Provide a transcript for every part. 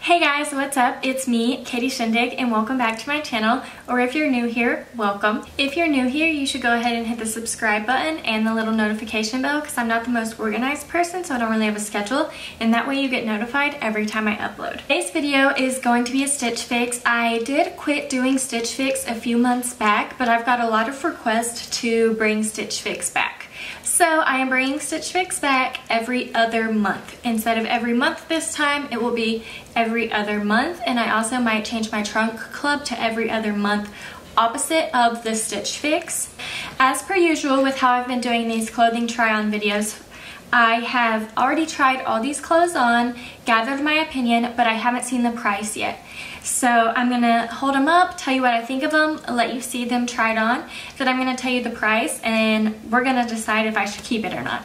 Hey guys, what's up? It's me, Katie Shindig, and welcome back to my channel, or if you're new here, welcome. If you're new here, you should go ahead and hit the subscribe button and the little notification bell because I'm not the most organized person, so I don't really have a schedule, and that way you get notified every time I upload. Today's video is going to be a Stitch Fix. I did quit doing Stitch Fix a few months back, but I've got a lot of requests to bring Stitch Fix back. So I am bringing Stitch Fix back every other month. Instead of every month this time, it will be every other month, and I also might change my trunk club to every other month, opposite of the Stitch Fix. As per usual with how I've been doing these clothing try-on videos, I have already tried all these clothes on, gathered my opinion, but I haven't seen the price yet. So I'm gonna hold them up, tell you what I think of them, let you see them tried on, then I'm gonna tell you the price, and we're gonna decide if I should keep it or not.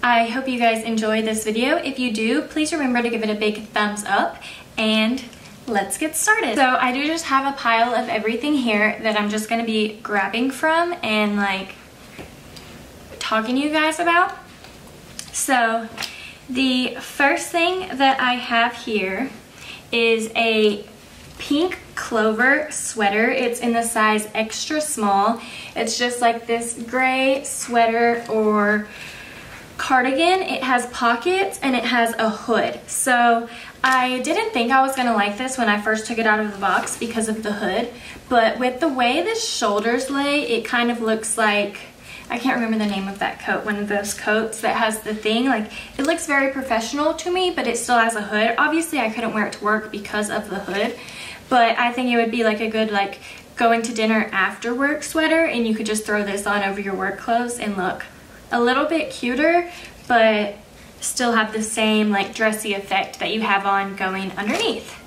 I hope you guys enjoy this video. If you do, please remember to give it a big thumbs up, and let's get started. So I do just have a pile of everything here that I'm just gonna be grabbing from and like talking to you guys about. So the first thing that I have here is a pink clover sweater. It's in the size extra small. It's just like this gray sweater or cardigan. It has pockets and it has a hood. So I didn't think I was gonna like this when I first took it out of the box because of the hood, but with the way the shoulders lay, it kind of looks like, I can't remember the name of that coat, one of those coats that has the thing, like it looks very professional to me, but it still has a hood. Obviously I couldn't wear it to work because of the hood, but I think it would be like a good like going to dinner after work sweater, and you could just throw this on over your work clothes and look a little bit cuter, but still have the same like dressy effect that you have on going underneath.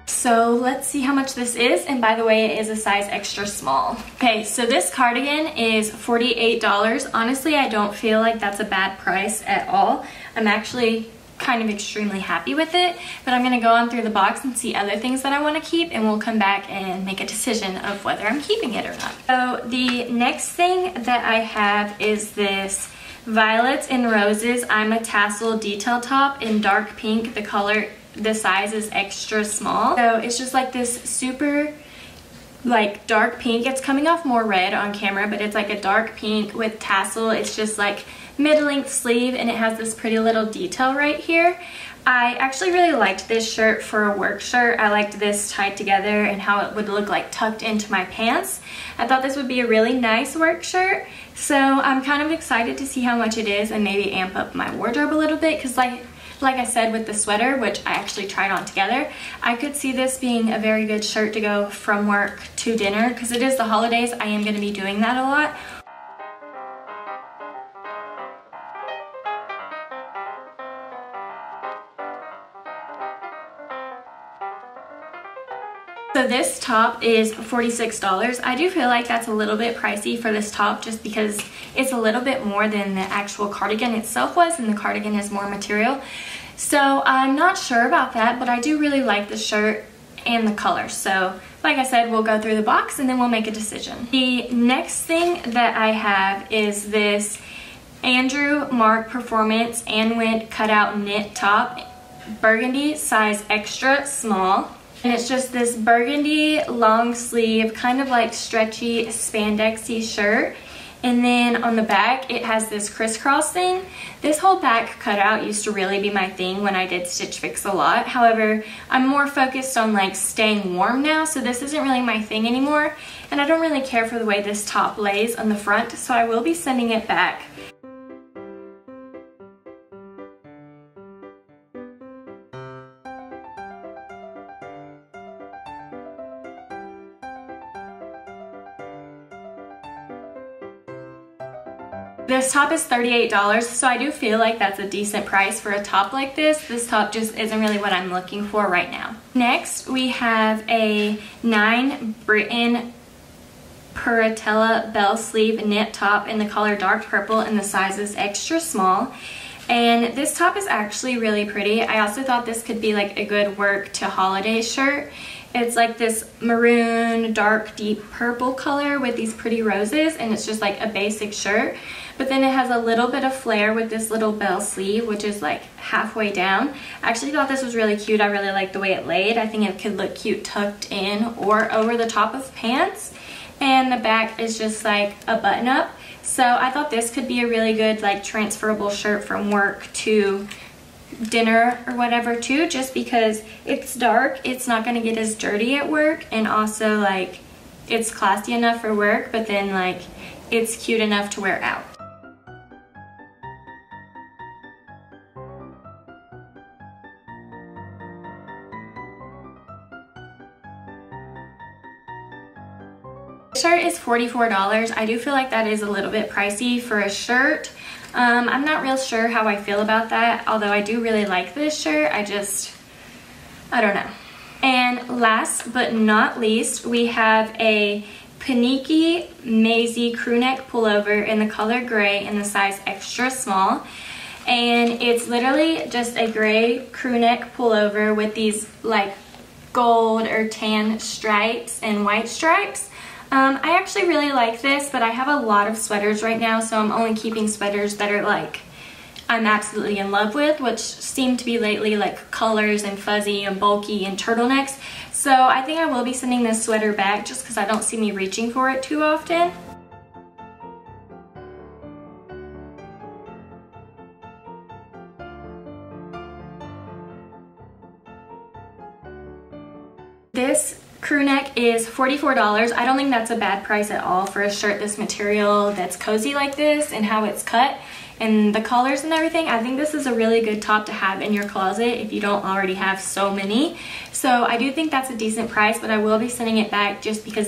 So let's see how much this is, and by the way, it is a size extra small. Okay, so this cardigan is $48. Honestly, I don't feel like that's a bad price at all. I'm actually kind of extremely happy with it, but I'm gonna go on through the box and see other things that I wanna keep, and we'll come back and make a decision of whether I'm keeping it or not. So the next thing that I have is this Violets and Roses I'm a Tassel detail top in dark pink. The size is extra small. So it's just like this super like dark pink. It's coming off more red on camera, but it's like a dark pink with tassel. It's just like mid-length sleeve, and it has this pretty little detail right here. I actually really liked this shirt for a work shirt. I liked this tied together and how it would look like tucked into my pants. I thought this would be a really nice work shirt. So I'm kind of excited to see how much it is and maybe amp up my wardrobe a little bit, because like I said with the sweater, which I actually tried on together, I could see this being a very good shirt to go from work to dinner, because it is the holidays. I am going to be doing that a lot. So this top is $46. I do feel like that's a little bit pricey for this top, just because it's a little bit more than the actual cardigan itself was, and the cardigan has more material. So I'm not sure about that, but I do really like the shirt and the color. So like I said, we'll go through the box and then we'll make a decision. The next thing that I have is this Andrew Mark Performance Anwent cutout knit top, burgundy, size extra small. And it's just this burgundy long sleeve, kind of like stretchy spandexy shirt. And then on the back, it has this crisscross thing. This whole back cutout used to really be my thing when I did Stitch Fix a lot. However, I'm more focused on like staying warm now, so this isn't really my thing anymore. And I don't really care for the way this top lays on the front, so I will be sending it back. This top is $38, so I do feel like that's a decent price for a top like this. This top just isn't really what I'm looking for right now. Next, we have a 9 Britain Puratella bell sleeve knit top in the color dark purple, and the size is extra small. And this top is actually really pretty. I also thought this could be like a good work to holiday shirt. It's like this maroon, dark, deep purple color with these pretty roses, and it's just like a basic shirt. But then it has a little bit of flare with this little bell sleeve, which is like halfway down. I actually thought this was really cute. I really like the way it laid. I think it could look cute tucked in or over the top of pants. And the back is just like a button up. So I thought this could be a really good like transferable shirt from work to dinner or whatever too, just because it's dark, it's not going to get as dirty at work, and also like it's classy enough for work, but then like it's cute enough to wear out. This shirt is $44. I do feel like that is a little bit pricey for a shirt. I'm not real sure how I feel about that, although I do really like this shirt. I don't know. And last but not least, we have a Paniki Maisie crewneck pullover in the color gray in the size extra small. And it's literally just a gray crewneck pullover with these like gold or tan stripes and white stripes. I actually really like this, but I have a lot of sweaters right now, so I'm only keeping sweaters that are like I'm absolutely in love with, which seem to be lately like colors and fuzzy and bulky and turtlenecks. So I think I will be sending this sweater back just because I don't see me reaching for it too often. This crewneck is $44. I don't think that's a bad price at all for a shirt this material that's cozy like this and how it's cut and the colors and everything. I think this is a really good top to have in your closet if you don't already have so many. So I do think that's a decent price, but I will be sending it back just because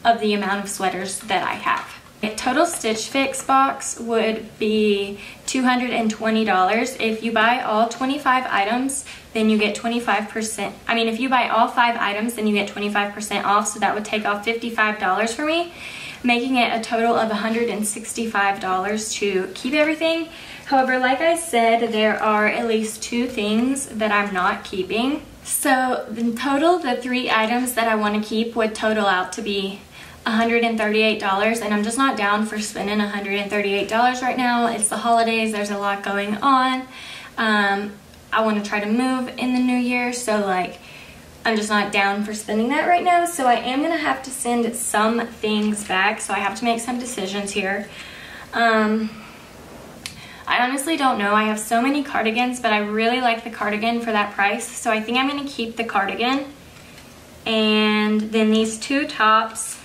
of the amount of sweaters that I have. A total Stitch Fix box would be $220. If you buy all 25 items, then you get 25%. I mean, if you buy all 5 items, then you get 25% off, so that would take off $55 for me, making it a total of $165 to keep everything. However, like I said, there are at least 2 things that I'm not keeping. So in total, the 3 items that I want to keep would total out to be $138, and I'm just not down for spending $138 right now. It's the holidays, there's a lot going on. I want to try to move in the new year, so like I'm just not down for spending that right now. So I am gonna have to send some things back, so I have to make some decisions here. I honestly don't know. I have so many cardigans, but I really like the cardigan for that price, so I think I'm gonna keep the cardigan. And then these 2 tops,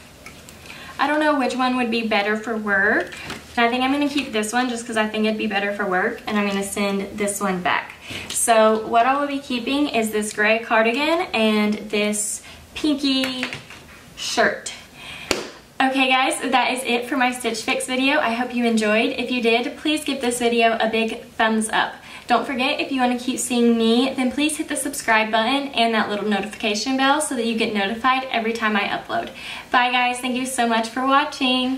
I don't know which one would be better for work. I think I'm going to keep this one just because I think it'd be better for work, and I'm going to send this one back. So what I will be keeping is this gray cardigan and this pinky shirt. Okay guys, that is it for my Stitch Fix video. I hope you enjoyed. If you did, please give this video a big thumbs up. Don't forget, if you want to keep seeing me, then please hit the subscribe button and that little notification bell so that you get notified every time I upload. Bye guys, thank you so much for watching.